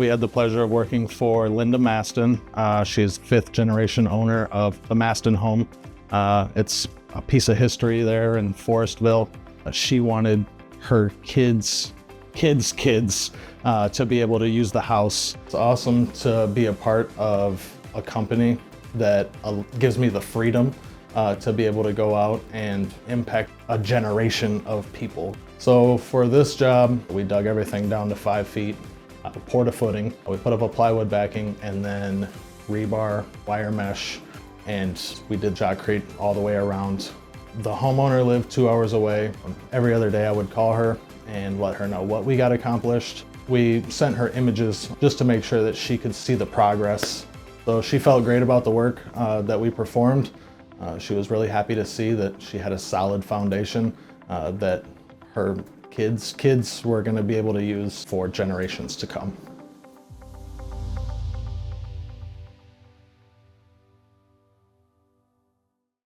We had the pleasure of working for Linda Maston. She's fifth generation owner of the Maston home. It's a piece of history there in Forestville. She wanted her kids to be able to use the house. It's awesome to be a part of a company that gives me the freedom to be able to go out and impact a generation of people. So for this job, we dug everything down to 5 feet, poured a footing, we put up a plywood backing, and then rebar, wire mesh, and we did shotcrete all the way around. The homeowner lived 2 hours away. Every other day I would call her and let her know what we got accomplished. We sent her images just to make sure that she could see the progress. So she felt great about the work that we performed. She was really happy to see that she had a solid foundation that her kids were going to be able to use for generations to come.